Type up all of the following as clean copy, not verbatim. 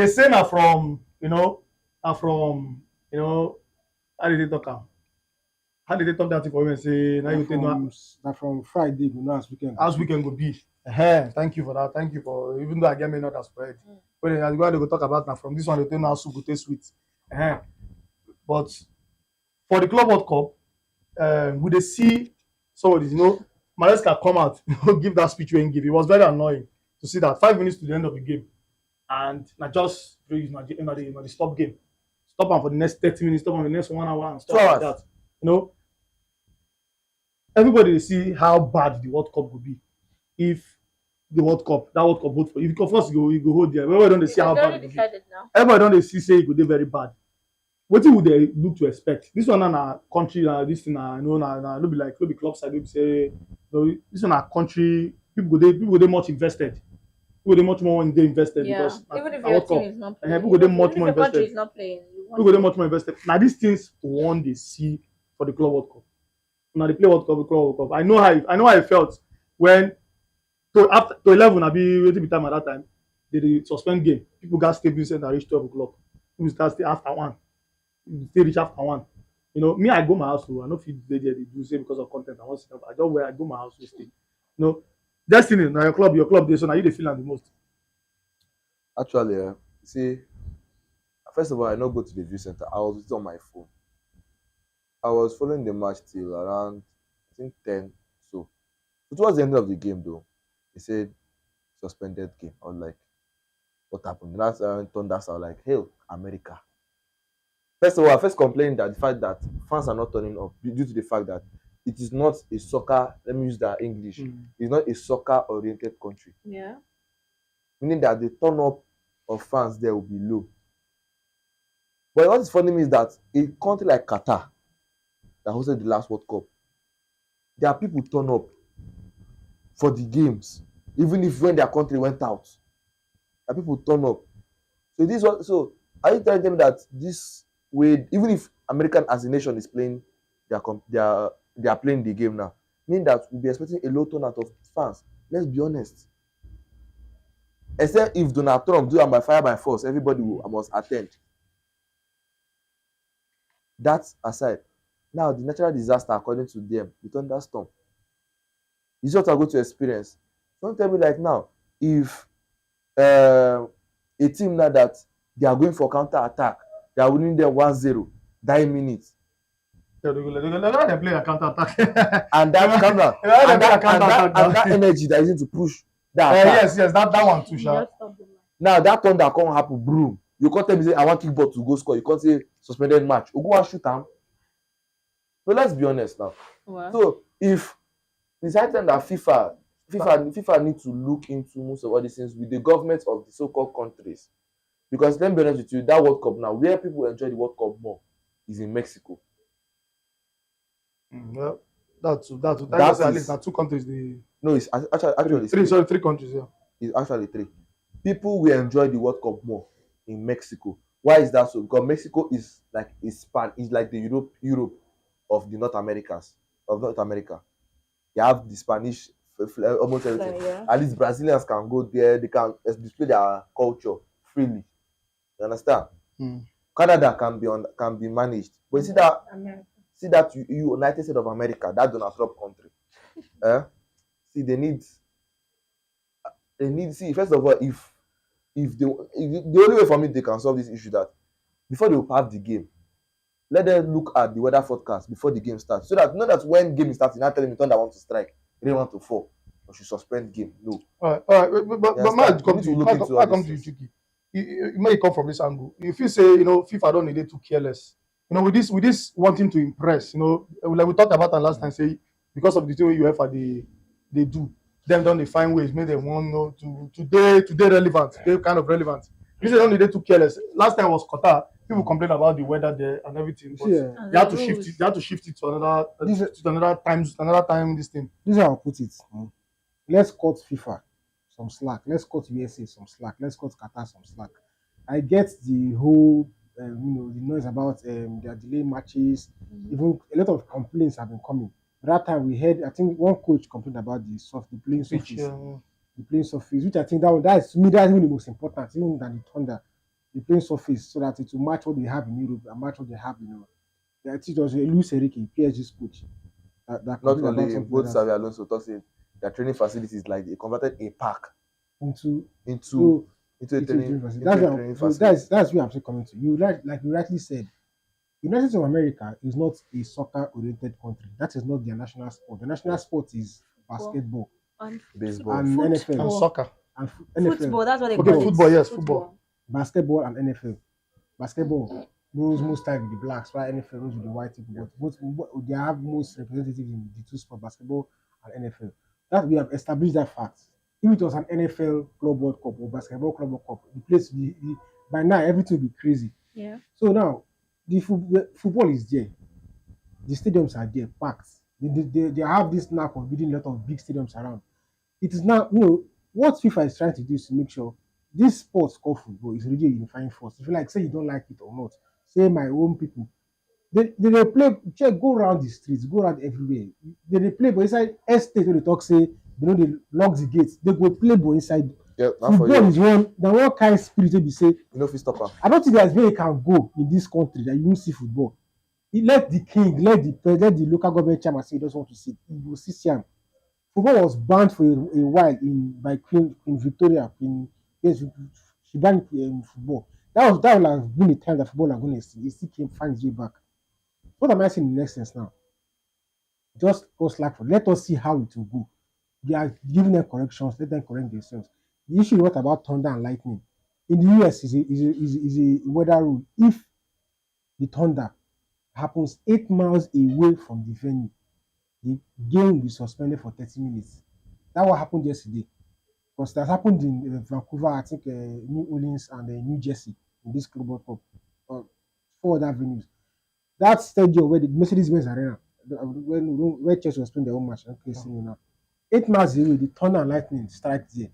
they say now from are from how did they talk am? How did they talk that thing for women say now That you take no from that from Friday, you know, as weekend go as sweet. weekend go be. Thank you for that. Thank you for even though I get me not that spread. But then as well they go talk about now from this one they take now soup go taste sweet. But for the Club World Cup, we dey see somebody, Maresca come out, give that speech wey him give. It was very annoying to see that 5 minutes to the end of the game, and na just na the stop game, stop am for the next 30 minutes, stop am for the next 1 hour, and Two stuff like hours. that. You know, everybody dey see how bad the World Cup go be if that World Cup vote for if of course you go hold there. Everybody don dey see how bad it go be. Everybody don dey see say e go dey very bad. Wetin we dey look to expect? This one na country this thing na no be club side wey be say this one na country people go dey much invested. People go dey much more invested Yeah. because Even if na your World team Cup. is not playing, People go dey even much if more your country invested. is not playing, you People want go dey to. much more invested. Na these things we wan dey see for the club World Cup. Una dey play World Cup, club World Cup. I know how I felt when to 11 abi wetin be time at that time they dey suspend game. People gats stay busy na reach 12 o'clock. People start stay after one. Stay reach after one. Me I go my house I no fit dey there dey do say because of con ten t I wan see I just wear I go my house go stay. Destiny na your club dey so na you dey feel am the most. Actually, see, first of all, I no go to the view center. I was with it on my phone. I was following the match till around I think 10. So towards the end of the game though, they said suspended game. I was like, what happened? That's Thunder. I was like, hey, America. First of all, I first complained that the fact that fans are not turning up due to the fact that it is not a soccer. Let me use that English. It's not a soccer-oriented country, Yeah. meaning that the turn up of fans there will be low. But what is funny is that a country like Qatar that hosted the last World Cup, their people turn up for the games, even if when their country went out, their people turn up. So are you telling them that this way, even if American as a nation is playing they are playing the game now, mean that we'll be expecting a low turnout of fans? Let's be honest. Except if Donald Trump do am by fire by force, everybody must attend. That aside, now the natural disaster according to them, the thunderstorm, is what I'm going to experience. Don't tell me like now, if a team now that they are going for counter attack, they are winning them 1-0, 9 minutes, They go let them play a counter attack. and that counter and that energy that is using to push that attack. Yes, that one too, sha. Just stop the match. Now that thunder can't happen, broom. You can't tell me say I want kickball to go score. You can't say suspended match. You go and shoot am. So let's be honest now. Well, So if it's high time that FIFA need to look into most of all these things with the governments of the so-called countries, because let me be honest with you, that World Cup now, where people enjoy the World Cup more is in Mexico. Yeah, that too. That That say at is- least na two countries dey. No, it's actually Three, sorry, three countries. Yeah. It's actually 3. People will enjoy the World Cup more in Mexico. Why is that so? Because Mexico is like a span, is like the Europe of the North Americas, of North America. They have the Spanish almost everything. yeah. At least Brazilians can go there, they can display their culture freely. You understand? Canada can be managed. But you America. see that United States of America, that Donald Trump country. See they need see first of all if the only way for me they can solve this issue that before they will have the game, let them look at the weather forecast before the game starts, so that not that when game is starting, not telling me Thunder want to strike, they want to fall, or should suspend game. No. All right. But You man, understand? come We to need to you. look into I all come these to you, things. Chiki. You may come from this angle. If you say FIFA don't need it too careless. With this wanting to impress. Like we talked about that last time. Say because of the thing UEFA they do. Them don't they find ways make them want today relevant. They kind of relevant. You say don't need it too careless. Last time was Qatar. People complain about the weather there and everything. But See, they had to shift it. They had to shift it to another time. This thing. this is how I put it. Let's cut FIFA some slack. Let's cut USA some slack. Let's cut Qatar some slack. I get the whole, the noise about their delay matches. Even a lot of complaints have been coming. That time we heard, I think one coach complained about the playing surface, Pitch, the playing surface, which I think that is to me that's even the most important, even than the thunder. the playing surface so that it will match what they have in Europe and match what they have, I think it was Luis Enrique, PSG's coach, that Not complained about only something both like that Xavi Alonso talks in their training facilities like they converted a park into into so into a into a training training facility. into That's a why training so facility. that's where I'm still coming to. Like you rightly said, United States of America is not a soccer oriented country. That is not their national sport. The national sport is Football basketball and Baseball. and NFL And football. soccer. and NFL. Football, that's what they Okay, call Football, it. football, yes, football. basketball and NFL. Basketball rules most time with the blacks, while NFL rules with the white people. But they have most representatives in the two sports, basketball and NFL. That we have established that fact. If it was an NFL Club World Cup or basketball Club World Cup, the place by now everything will be crazy. Yeah. So now the football is there. The stadiums are there, packed. They have this knack of building a lot of big stadiums around. It is now, what FIFA is trying to do is to make sure this sport called football is really a unifying force. If you like, say you don't like it or not, say my own people, they play, check, go around the streets, go around everywhere. They play, but inside estate when they talk, say, they lock the gates, they go play, but inside. Yeah, not for Football you. is one kind of spirit wey be say, You know, if you stop her. I don't think there's where you can go in this country that you won't see football. Let the king, let the president, let the local government chairman say he doesn't want to see it. You will see am. Football was banned for a while by Queen Victoria. Yes, she banned football. That would have been the time that football are going to see. It still came find its way back. What am I saying in the next sense now? Just go slack for. Let us see how it will go. They are giving them corrections. Let them correct themselves. The issue is what about thunder and lightning? In the US, is a weather rule. If the thunder happens 8 miles away from the venue, the game will be suspended for 30 minutes. That what happened yesterday. Because that happened in Vancouver, I think New Orleans and New Jersey in this Global Cup. Four other venues. That stadium where the Mercedes-Benz Arena, where Chelsea was playing their own match, okay, see me now. 8 miles away, the thunder and lightning strike there.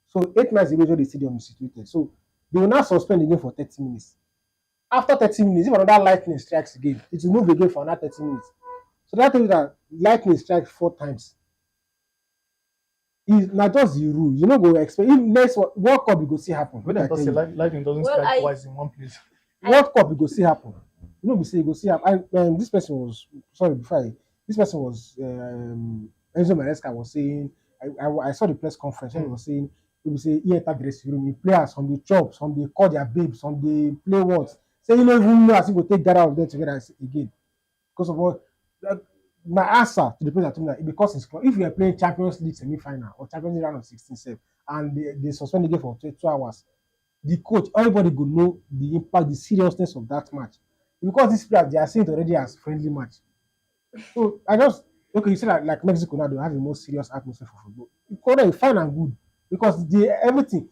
So 8 miles away is where the stadium is situated. So they will now suspend the game for 30 minutes. After 30 minutes, if another lightning strikes again, it will move again for another 30 minutes. So that means that lightning strikes 4 times. It's not just the rule. You know, go expect if next World Cup, you go see happen. When Make I I tell say you. lightning doesn't Well, strike I- twice in one place. World Cup, you go see happen. You know, we say you go see happen. This person was sorry before this person was Enzo Maresca was saying. I saw the press conference when he was saying he will say he enter dressing room, he players from the chops, some they call their babes, some they play what. Say you don't even know as he go take that out of there together again because of what. My answer to the person told me that because it's if you are playing Champions League semi-final or Champions League round of 16 7 and they suspend the game for 2 hours, the coach, everybody go know the impact, the seriousness of that match. Because these players, they are seeing it already as friendly match. So I just okay, you see like Mexico now, they have a more serious atmosphere for football. Correct, fine and good because everything.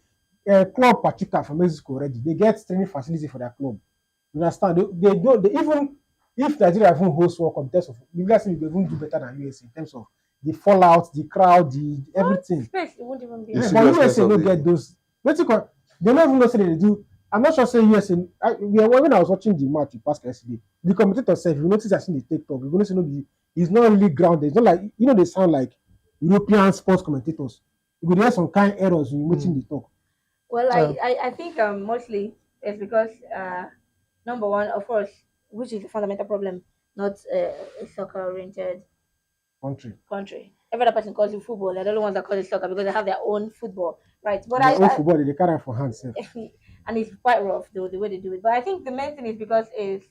Club Pachuca from Mexico already, they get training facility for their club. You understand? They don't. They even if Nigeria even hosts World Cup in terms of, you guys will even do better than USA in terms of the fallout, the crowd, the everything. Space, it won't even be. The Yeah, there. but seriousness USA of no the- get those. Mexico, they don't even know say they do. I'm not sure say USA. When I was watching the match with Pascal yesterday, the commentator said, if you notice that in the TikTok, you're going to say no, it's not really grounded. It's not like they sound like European sports commentators. You could hear some kind of errors in watching the talk. Well, Uh, I think mostly it's because number one, of course, which is the fundamental problem, not a soccer oriented Country, country. Every other person calls it football. They're the only ones that call it soccer because they have their own football, right? But their own football, they carry for hands. and it's quite rough the way they do it. But I think the main thing is because it's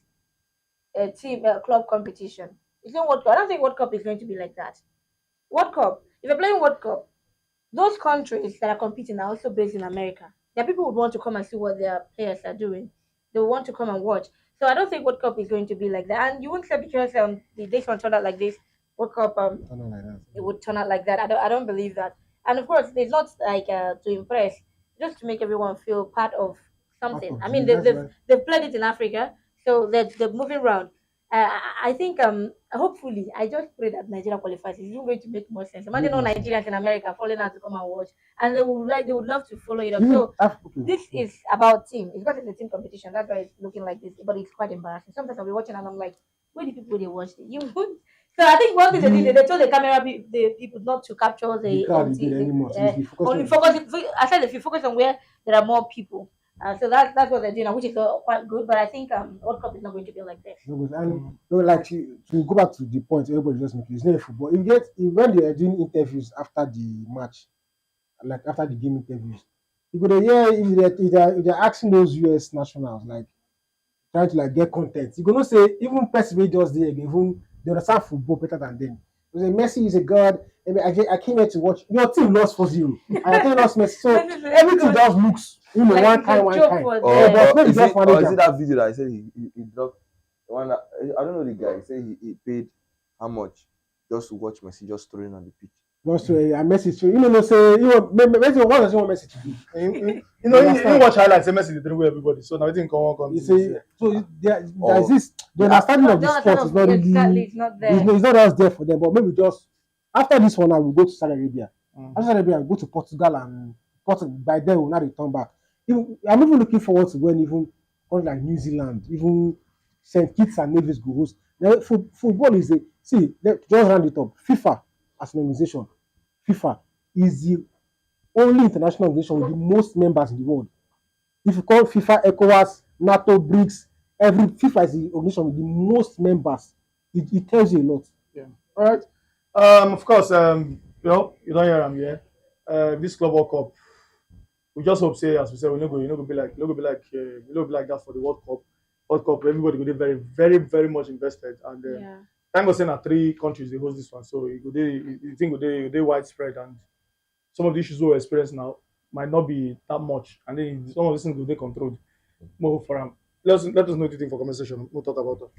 a club competition. It's not World Cup. I don't think World Cup is going to be like that. World Cup, if you're playing World Cup, those countries that are competing are also based in America. There are people who would want to come and see what their players are doing. They will want to come and watch. So I don't think World Cup is going to be like that. And you won't say because the this one turned out like this, World Cup Something like that. it would turn out like that. I don't believe that. And of course, it's not like to impress, just to make everyone feel part of something. Part of I mean, that's right. they've played it in Africa, so they're moving around. I think hopefully I just pray that Nigeria qualifies. It's even going to make more sense. Imagine all Make more Nigerians in America falling out to come and watch, and they would love to follow it up. Even So okay. this is about team. It's because it's a team competition. That's why it's looking like this. But it's quite embarrassing. Sometimes I'll be watching and I'm like, where the people they watch it? You so I think one thing they told the camera the people not to capture the crowd is empty there anymore. So if you focus only on focus. I said if you focus on where there are more people, So that's what they're doing, which is quite good. But I think World Cup is not going to be like this. No, but and no, like to go back to the point everybody just making, it's not a football. When they are doing interviews after the match, like after the game interviews, you could hear if they're asking those US nationals like trying to like get content. You gonna say even person wey just there even they understand football better than them. You say Messi is a god. I came here to watch. Your team lost 4-0. And I think lost Messi. So Messi is very everything good. just looks Like one it's kind, a one joke kind. for Or, them. But maybe is just it or is manage it am. that video that he said he dropped the one that I don't know the guy. He said he paid how much just to watch Messi just throwing on the pitch. Just a message to no say Messi what does he want Messi to do? You know, you watch highlights, Messi dey dribble everybody. So now I think come You say so there's Or this the understanding of the sport is not exactly, really it's not there. it's not just there for them, but maybe just after this one I will go to Saudi Arabia. After Saudi Arabia, I will go to Portugal and Portugal by then we'll not return back. I'm even looking forward to when even countries like New Zealand, even St. Kitts and Nevis go host. Now, football is a just round it up. FIFA as an organization, FIFA is the only international organization with the most members in the world. If you call FIFA, ECOWAS, NATO, BRICS, every FIFA is the organization with the most members. It tells you a lot. Yeah. All right. Of course, you don't hear am here. This Club World Cup, we just hope say, as we say, we no go be like, that for the World Cup. World Cup, everybody go dey very, very, very much invested, and Yeah. thank God say na 3 countries dey host this one, so you think go dey widespread, and some of the issues we experience now might not be that much, and then some of these things will be controlled. More for am. Let us know what you think for conversation. We'll talk about that.